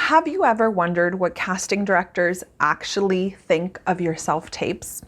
Have you ever wondered what casting directors actually think of your self-tapes?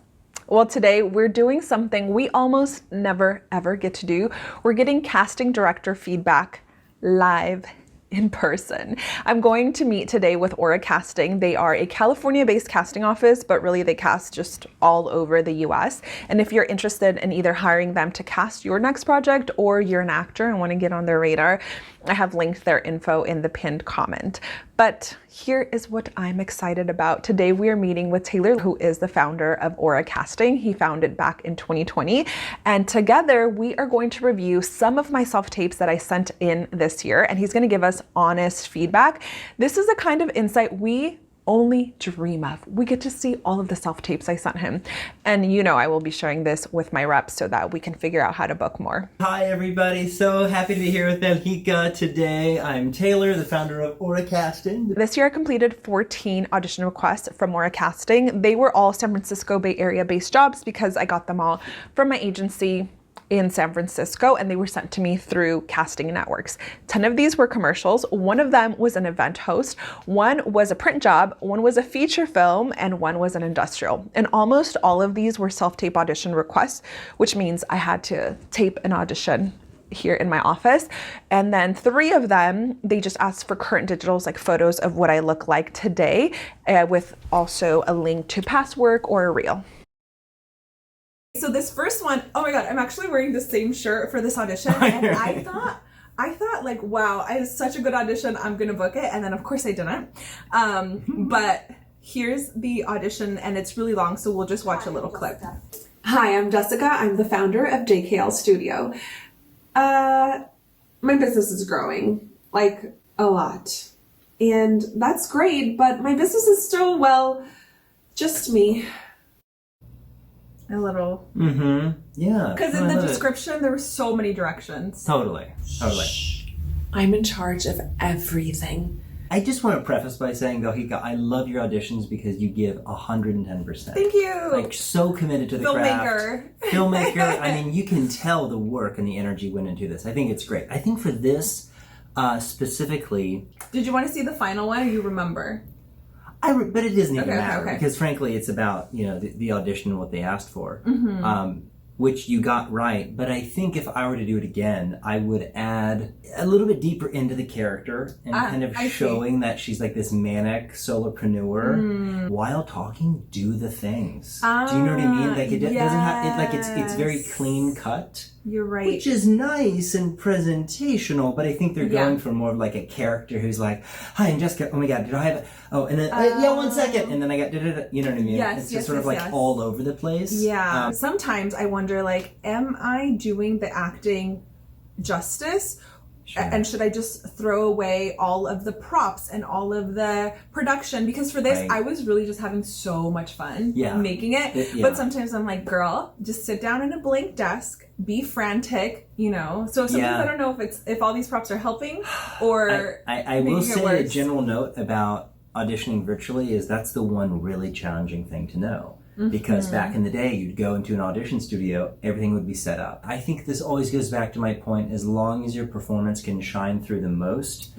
Well, today we're doing something we almost never ever get to do. We're getting casting director feedback live in person. I'm going to meet today with Aura Casting. They are a California-based casting office, but really they cast just all over the US. And if you're interested in either hiring them to cast your next project or you're an actor and want to get on their radar, I have linked their info in the pinned comment. But here is what I'm excited about. Today we are meeting with Taylor, who is the founder of Aura Casting. He founded it back in 2020. And together we are going to review some of my self-tapes that I sent in this year. And he's going to give us honest feedback. This is the kind of insight we only dream of. We get to see all of the self-tapes I sent him. And you know I will be sharing this with my reps so that we can figure out how to book more. Hi everybody, so happy to be here with Belgica today. I'm Taylor, the founder of Aura Casting. This year I completed 14 audition requests from Aura Casting. They were all San Francisco Bay Area based jobs because I got them all from my agency in San Francisco, and they were sent to me through casting networks. 10 of these were commercials. One of them was an event host. One was a print job. One was a feature film, and one was an industrial. And almost all of these were self-tape audition requests, which means I had to tape an audition here in my office. And then 3 of them, they just asked for current digitals, like photos of what I look like today, with also a link to past work or a reel. So this first one, oh my God, I'm actually wearing the same shirt for this audition. And I thought like, wow, I had such a good audition, I'm gonna book it. And then of course I didn't. But here's the audition and it's really long, so we'll just watch a little clip. Hi, I'm Jessica. I'm the founder of JKL Studio. My business is growing, like a lot. And that's great, but my business is still, well, just me. A little. Yeah. Because in the description, there were so many directions. Totally. I'm in charge of everything. I just want to preface by saying, Belgica, I love your auditions because you give 110%. Thank you. Like, so committed to the craft. Filmmaker. I mean, you can tell the work and the energy went into this. I think it's great. I think for this specifically... Did you want to see the final one or you remember? But it doesn't even matter because frankly it's about, you know, the audition and what they asked for, which you got right. But I think if I were to do it again, I would add a little bit deeper into the character and kind of showing that she's like this manic solopreneur while talking, do the things. Do you know what I mean? Like it doesn't have it, like it's very clean cut. You're right. Which is nice and presentational, but I think they're going for more of like a character who's like, hi, I'm Jessica. Oh my God, did I have it? Oh, and then, yeah, 1 second. And then I got, you know what I mean? It's just sort of like all over the place. Yeah. Sometimes I wonder, like, am I doing the acting justice? Sure. And should I just throw away all of the props and all of the production? Because for this, I was really just having so much fun making it. But sometimes I'm like, girl, just sit down at a blank desk, be frantic, you know? So sometimes I don't know if all these props are helping or I will say a general note about auditioning virtually is that's the one really challenging thing to know. Because back in the day, you'd go into an audition studio, everything would be set up. I think this always goes back to my point, as long as your performance can shine through the most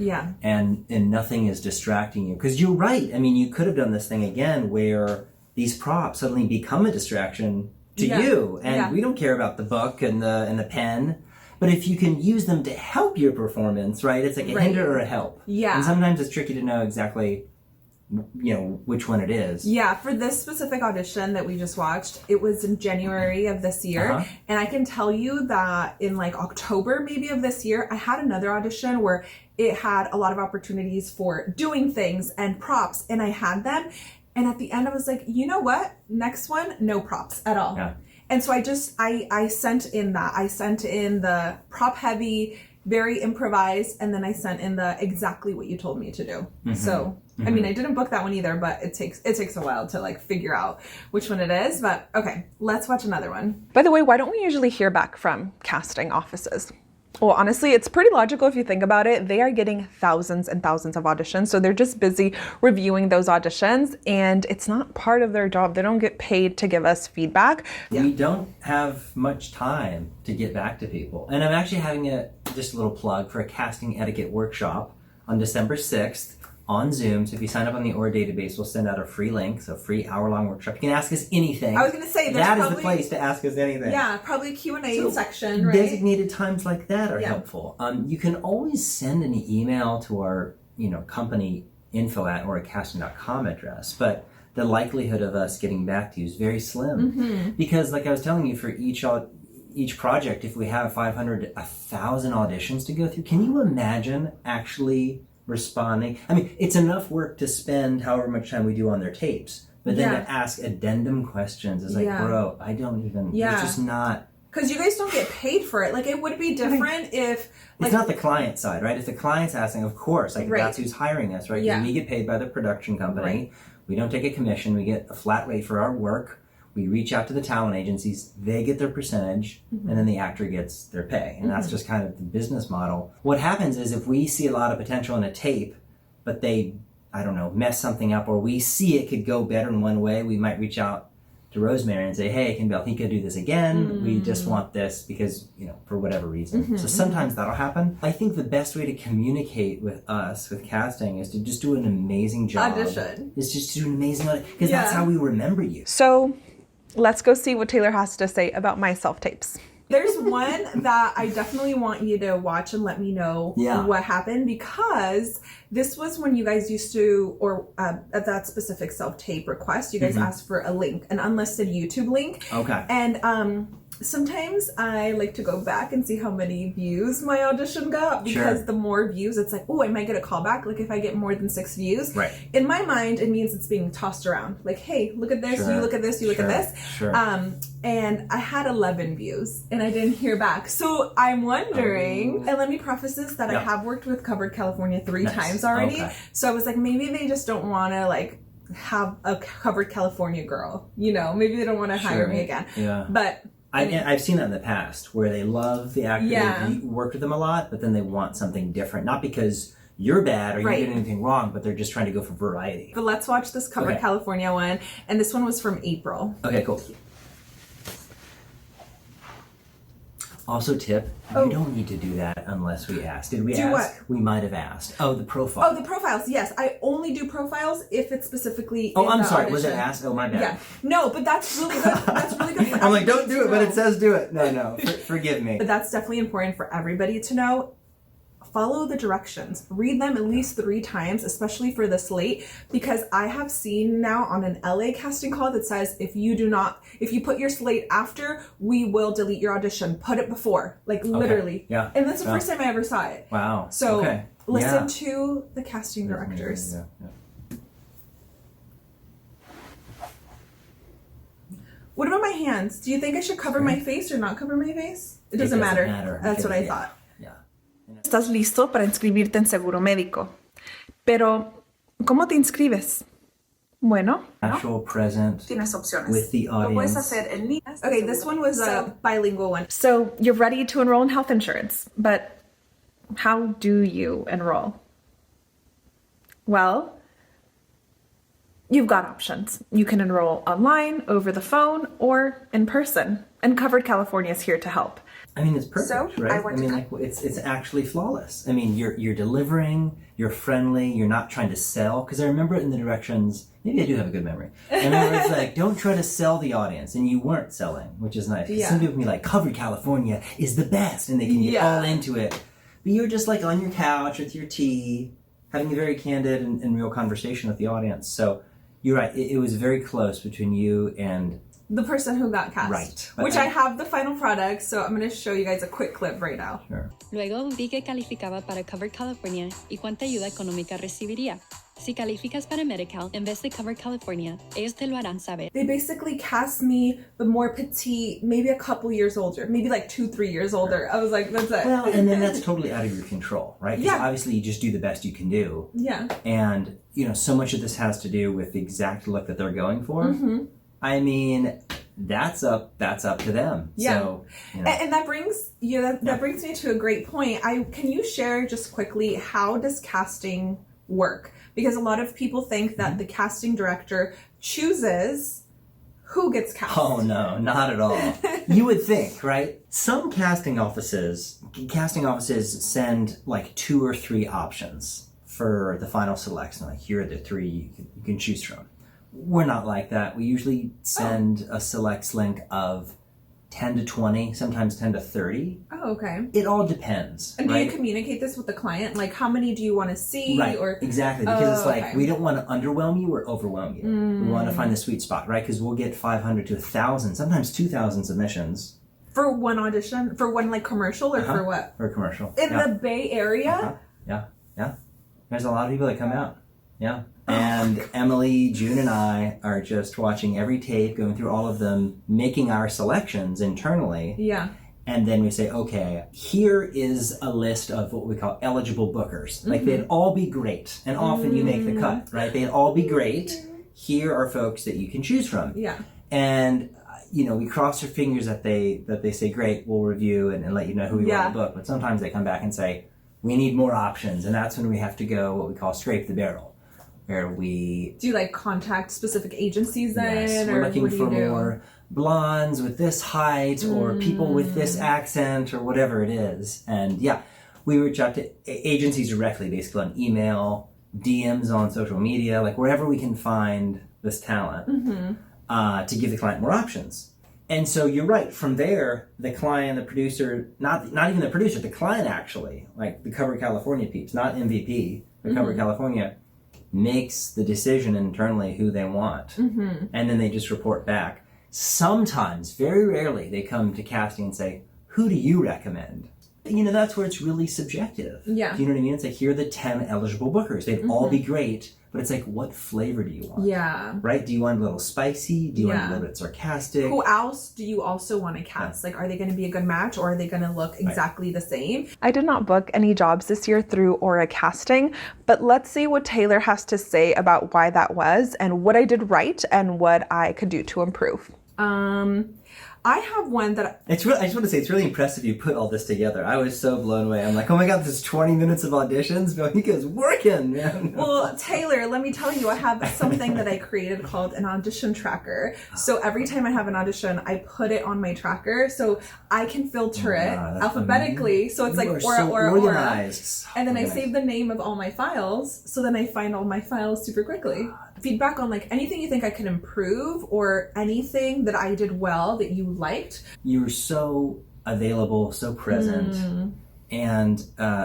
and nothing is distracting you. Because you're right, I mean, you could have done this thing again where these props suddenly become a distraction to you. And we don't care about the book and the pen. But if you can use them to help your performance, right, it's like a hinder or a help. Yeah. And sometimes it's tricky to know exactly, you know, which one it is. Yeah, for this specific audition that we just watched, it was in January of this year. And I can tell you that in like October maybe of this year, I had another audition where it had a lot of opportunities for doing things and props, and I had them. And at the end I was like, you know what? Next one, no props at all. Yeah. And so I sent in that. I sent in the prop heavy, very improvised, and then I sent in the exactly what you told me to do. So I mean, I didn't book that one either, but it takes a while to like figure out which one it is. But okay, let's watch another one. By the way, why don't we usually hear back from casting offices? Well, honestly, it's pretty logical if you think about it. They are getting thousands and thousands of auditions, so they're just busy reviewing those auditions, and it's not part of their job. They don't get paid to give us feedback. We don't have much time to get back to people. And I'm actually having just a little plug for a casting etiquette workshop on December 6th. on Zoom. So if you sign up on the OR database, we'll send out a free link, so free hour-long workshop. You can ask us anything. I was going to say, that is the place to ask us anything. Yeah, probably Q&A section, right? Designated times like that are helpful. You can always send an email to our, company info@oracasting.com address, but the likelihood of us getting back to you is very slim. Because like I was telling you, for each project, if we have 500, 1,000 auditions to go through, can you imagine actually responding? I mean, it's enough work to spend however much time we do on their tapes, but then to ask addendum questions is like, bro, I don't even, it's just not. Because you guys don't get paid for it. Like, it would be different if... It's not the client side, right? If the client's asking, of course, that's who's hiring us, right? Yeah. We get paid by the production company. We don't take a commission. We get a flat rate for our work. We reach out to the talent agencies. They get their percentage, and then the actor gets their pay. And that's just kind of the business model. What happens is if we see a lot of potential in a tape, but they, I don't know, mess something up, or we see it could go better in one way, we might reach out to Rosemary and say, hey, can Belgica do this again? We just want this because, for whatever reason. So sometimes that'll happen. I think the best way to communicate with us, with casting, is to just do an amazing job. Audition. Is just do an amazing audition. Because that's how we remember you. So let's go see what Taylor has to say about my self-tapes. There's one that I definitely want you to watch and let me know what happened, because this was when you guys used to, or at that specific self-tape request, you guys asked for a link, an unlisted YouTube link. Okay. And sometimes I like to go back and see how many views my audition got, because the more views, it's like, oh, I might get a callback. Like if I get more than 6 views, in my mind, it means it's being tossed around. Like, hey, look at this, you look at this, you look at this. And I had 11 views and I didn't hear back. So I'm wondering, and let me preface this, that I have worked with Covered California 3 times already. So I was like, maybe they just don't want to like have a Covered California girl, maybe they don't want to hire me again. But I've seen that in the past, where they love the actor, they worked with them a lot, but then they want something different. Not because you're bad or you did anything wrong, but they're just trying to go for variety. But let's watch this Covered California one. And this one was from April. Okay, cool. Also tip, you don't need to do that unless we ask. Did we ask? What? We might have asked. Oh, the profile. Oh, the profiles, yes. I only do profiles if it's specifically Oh, I'm the sorry. audition. Was it asked? Oh, my bad. Yeah. No, but that's really good. That's really good for I'm like, don't everybody do it, to but know. it says do it. No. Forgive me. But that's definitely important for everybody to know. Follow the directions. Read them at least 3 times, especially for the slate, because I have seen now on an LA casting call that says, if you put your slate after, we will delete your audition. Put it before, like literally. Yeah. And that's the first time I ever saw it. Wow. So listen to the casting directors. What about my hands? Do you think I should cover my face or not cover my face? It doesn't matter. That's what I thought. Estás listo para inscribirte en seguro médico. Pero, ¿cómo te inscribes? Bueno, actual present tienes opciones. With the audience. Lo puedes hacer en línea. Okay, this one was a bilingual one. So, you're ready to enroll in health insurance, but how do you enroll? Well, you've got options. You can enroll online, over the phone, or in person. And Covered California is here to help. I mean, it's perfect, right? I mean, it's actually flawless. I mean, you're delivering, you're friendly, you're not trying to sell. Because I remember in the directions, maybe I do have a good memory. I remember it's like, don't try to sell the audience, and you weren't selling, which is nice. Some people can be like, Covered California is the best, and they can get all into it. But you're just like on your couch with your tea, having a very candid and real conversation with the audience. So you're right. It was very close between you and the person who got cast. Right. Which I have the final product, so I'm going to show you guys a quick clip right now. Sure. Luego vi que calificaba para Covered California y cuánta ayuda económica recibiría. Si calificas para Medi-Cal en vez de Covered California, ellos te lo harán saber. They basically cast me, but more petite, maybe a couple years older, maybe like 2-3 years older. I was like, that's it. Well, and then that's totally out of your control, right? Because obviously you just do the best you can do. Yeah. And, so much of this has to do with the exact look that they're going for. I mean, that's up to them. Yeah. So, and that brings that brings me to a great point. Can you share just quickly, how does casting work? Because a lot of people think that the casting director chooses who gets cast. Oh no, not at all. You would think, right? Some casting offices send like 2 or 3 options for the final selects, and like, here are the 3 you can choose from. We're not like that. We usually send a selects link of 10 to 20, sometimes 10 to 30. Oh, okay. It all depends. And do right? you communicate this with the client? Like, how many do you want to see? Right, or exactly. Because it's like, okay. we don't want to underwhelm you or overwhelm you. We want to find the sweet spot, right? Because we'll get 500 to 1,000, sometimes 2,000 submissions. For one audition? For one, like, commercial, or for what? For a commercial. In the Bay Area? Yeah. There's a lot of people that come out. Yeah. And Emily, June, and I are just watching every tape, going through all of them, making our selections internally. Yeah. And then we say, okay, here is a list of what we call eligible bookers. Like, they'd all be great. And often you make the cut, right? They'd all be great. Here are folks that you can choose from. Yeah. And, we cross our fingers that they say, great, we'll review and let you know who we want to book. But sometimes they come back and say, we need more options. And that's when we have to go what we call scrape the barrel, where we... Do you, like, contact specific agencies then? Yes, or we're looking what do for you do? more blondes with this height or people with this accent or whatever it is. And yeah, we reach out to agencies directly, basically on email, DMs on social media, like wherever we can find this talent to give the client more options. And so you're right, from there, the client, the producer, not even the producer, the client actually, like the Cover California peeps, not MVP, the Cover California, makes the decision internally who they want. And then they just report back. Sometimes, very rarely, they come to casting and say, who do you recommend? That's where it's really subjective. Yeah. Do you know what I mean? It's like, here are the 10 eligible bookers. They'd all be great, but it's like, what flavor do you want? Yeah. Right? Do you want a little spicy? Do you want a little bit sarcastic? Who else do you also want to cast? Like, are they going to be a good match, or are they going to look exactly the same? I did not book any jobs this year through Aura Casting, but let's see what Taylor has to say about why that was and what I did right and what I could do to improve. I have one that... I just want to say, it's really impressive you put all this together. I was so blown away. I'm like, oh my God, this is 20 minutes of auditions. Belgica's working, man. Well, Taylor, let me tell you, I have something that I created called an audition tracker. So every time I have an audition, I put it on my tracker so I can filter it alphabetically. Amazing. So it's like Aura. Organized. And then I save the name of all my files, so then I find all my files super quickly. Feedback on like anything you think I can improve or anything that I did well that you liked. You were so available, so present, and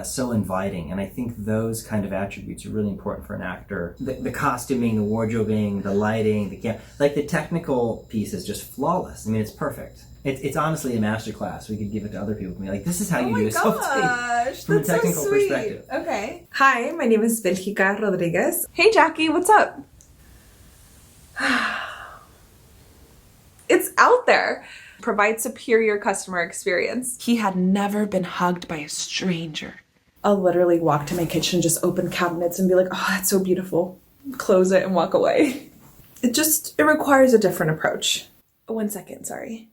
so inviting. And I think those kind of attributes are really important for an actor. The costuming, the wardrobing, the lighting, the technical piece is just flawless. I mean, it's perfect. It's honestly a masterclass. We could give it to other people and be like, this is how you do a self-tape from a technical perspective. Okay. Hi, my name is Belgica Rodriguez. Hey, Jackie, what's up? It's out there. Provide superior customer experience. He had never been hugged by a stranger. I'll literally walk to my kitchen, just open cabinets and be like, oh, that's so beautiful. Close it and walk away. It requires a different approach. 1 second, sorry.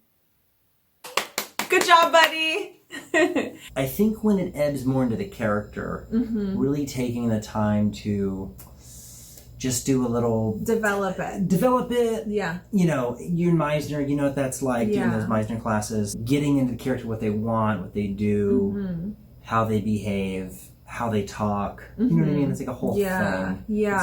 Good job, buddy. I think when it ebbs more into the character, really taking the time to just do a little... Develop it. Yeah. You're in Meisner, you know what that's like, doing those Meisner classes, getting into the character, what they want, what they do, how they behave, how they talk. You know what I mean? It's like a whole thing. Yeah.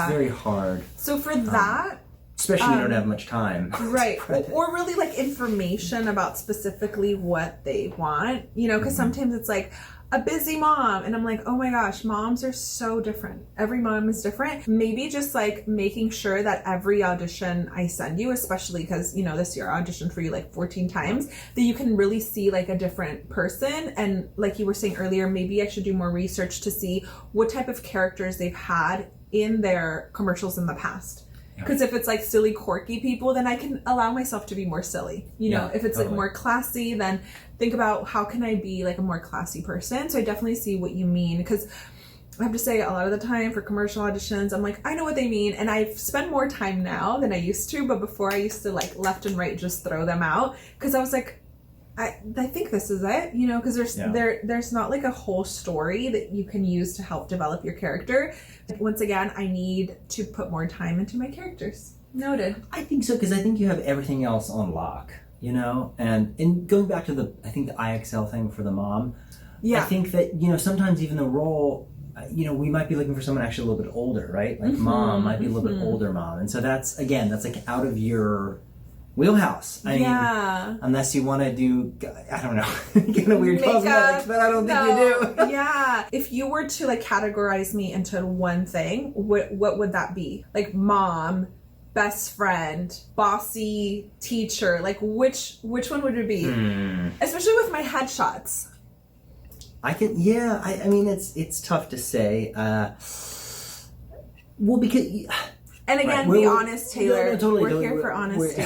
It's very hard. So for that... Especially when you don't have much time. Right. Or really like information about specifically what they want, because sometimes it's like a busy mom and I'm like, oh my gosh, moms are so different. Every mom is different. Maybe just like making sure that every audition I send you, especially because, this year I auditioned for you like 14 times, that you can really see like a different person. And like you were saying earlier, maybe I should do more research to see what type of characters they've had in their commercials in the past. Because if it's like silly, quirky people, then I can allow myself to be more silly. If it's like more classy, then think about how can I be like a more classy person. So I definitely see what you mean. Because I have to say, a lot of the time for commercial auditions, I'm like, I know what they mean. And I've spent more time now than I used to. But before I used to like left and right just throw them out. Because I was like, I think this is it, because there's not like a whole story that you can use to help develop your character. Once again, I need to put more time into my characters. Noted. I think so, because I think you have everything else on lock, and going back to the IXL thing for the mom, I think that, sometimes even the role we might be looking for someone actually a little bit older, right? Like mom might be a little bit older mom. And so that's like out of your wheelhouse. I mean, unless you want to do, I don't know, get a weird cosmetics, but I don't think you do. Yeah. If you were to like categorize me into one thing, what would that be? Like mom, best friend, bossy, teacher, like which one would it be? Especially with my headshots. I mean, it's tough to say. Well, because... And again, be honest, Taylor. No, totally, we're here for honesty.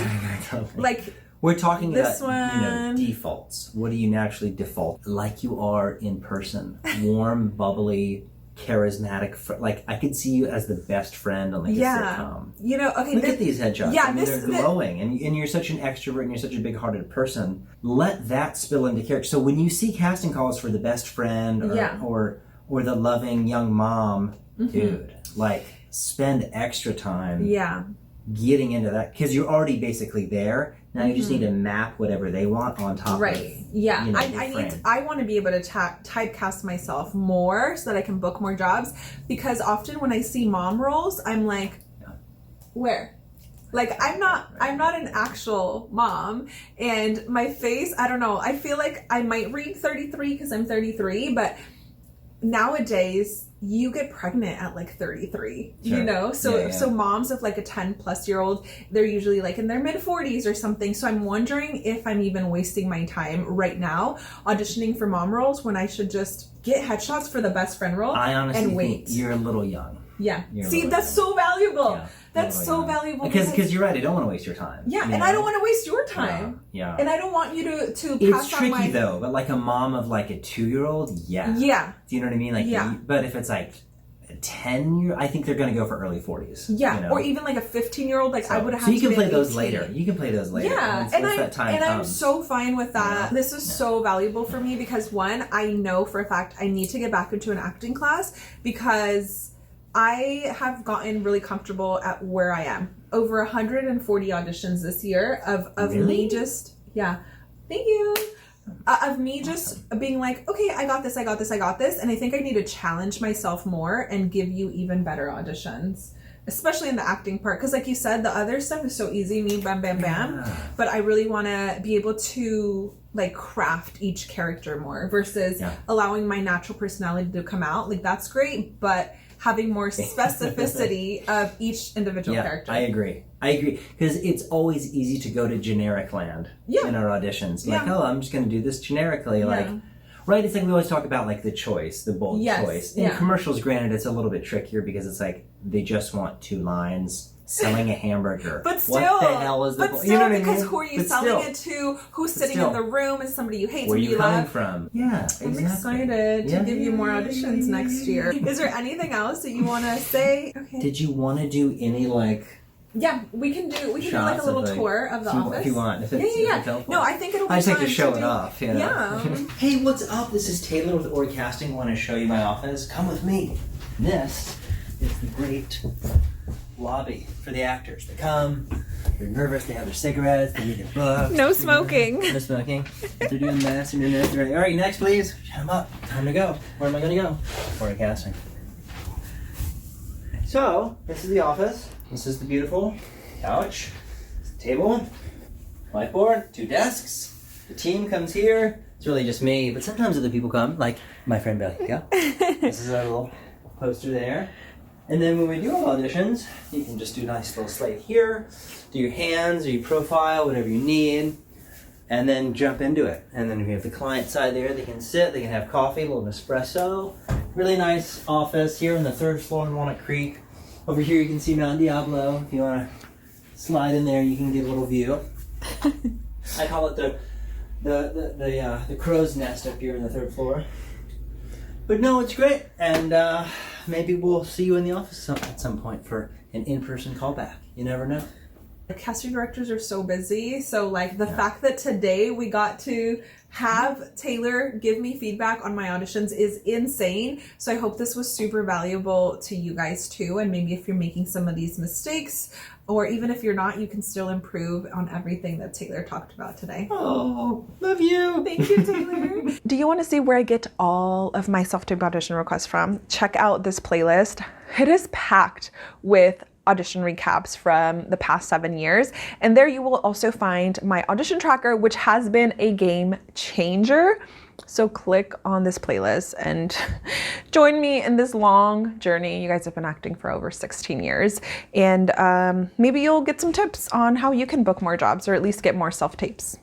Like, we're talking this about defaults. What do you naturally default? Like you are in person. Warm, bubbly, charismatic. Like, I could see you as the best friend on like a sitcom. Okay. Look at these headshots. Yeah, I mean, they're glowing. And you're such an extrovert and you're such a big-hearted person. Let that spill into character. So when you see casting calls for the best friend or the loving young mom, dude, like, spend extra time getting into that, because you're already basically there. Now you just need to map whatever they want on top of I want to be able to typecast myself more so that I can book more jobs, because often when I see mom roles, I'm like, where? Like, I'm not an actual mom, and my face, I don't know, I feel like I might read 33 because I'm 33, but nowadays you get pregnant at like 33, so moms of like a 10 plus year old, they're usually like in their mid 40s or something. So I'm wondering if I'm even wasting my time right now auditioning for mom roles when I should just get headshots for the best friend role. I honestly and wait. think you're a little young. Yeah. See, that's so valuable. Yeah, that's so valuable. Because you're right, I don't want to waste your time. Yeah, and I don't want to waste your time. Yeah. And I don't want you to pass It's tricky though, but like a mom of like a 2-year-old, Yeah. Do you know what I mean? Like, but if it's like a 10-year, I think they're going to go for early 40s. Yeah, or even like a 15-year-old. Like, I would have. So you can play those later. You can play those later. Yeah, I'm so fine with that. This is so valuable for me because one, I know for a fact I need to get back into an acting class because I have gotten really comfortable at where I am. Over 140 auditions this year of me just, thank you. Of me just being like, okay, I got this. And I think I need to challenge myself more and give you even better auditions, especially in the acting part. Because like you said, the other stuff is so easy, me bam, bam, bam. But I really want to be able to like craft each character more versus allowing my natural personality to come out. Like, that's great, but having more specificity of each individual character. I agree. Because it's always easy to go to generic land in our auditions. Like, I'm just going to do this generically. Like, right? It's like we always talk about like the choice, the bold choice. In commercials, granted, it's a little bit trickier because it's like they just want 2 lines. Selling a hamburger. But still, what the hell is the because you know what I mean? Who are you selling it to? Who's sitting in the room? Is somebody you hate? Where are you coming love? From? Yeah, I'm excited to give you more auditions next year. Is there anything else that you want to say? Okay. Did you want to do any like? Yeah, we can do like a little tour of the office if you want. If it's, yeah. If it's no, I think it'll be I just fun like to show it off. You know? Yeah. Hey, what's up? This is Taylor with Ori Casting. I want to show you my office. Come with me. This is the great lobby for the actors. They come, they're nervous, they have their cigarettes, they read their books. No smoking. No smoking. They're doing this and doing this. All right, next please. Shut them up. Time to go. Where am I going to go? Ori Casting. So, this is the office. This is the beautiful couch, table, whiteboard, 2 desks. The team comes here. It's really just me, but sometimes other people come, like my friend Belgica. This is our little poster there. And then when we do auditions, you can just do a nice little slate here, do your hands or your profile, whatever you need, and then jump into it. And then we have the client side there. They can sit, they can have coffee, a little espresso. Really nice office here on the 3rd floor in Walnut Creek. Over here you can see Mount Diablo. If you want to slide in there, you can get a little view. I call it the crow's nest up here on the 3rd floor. But no, it's great, and maybe we'll see you in the office at some point for an in-person callback. You never know. Casting directors are so busy, so like the fact that today we got to have Taylor give me feedback on my auditions is insane. So I hope this was super valuable to you guys too, and maybe if you're making some of these mistakes, or even if you're not, you can still improve on everything that Taylor talked about today. Oh, love you. Thank you, Taylor. Do you want to see where I get all of my self-tape audition requests from? Check out this playlist. It is packed with audition recaps from the past 7 years. And there you will also find my audition tracker, which has been a game changer. So click on this playlist and join me in this long journey. You guys have been acting for over 16 years. And maybe you'll get some tips on how you can book more jobs or at least get more self-tapes.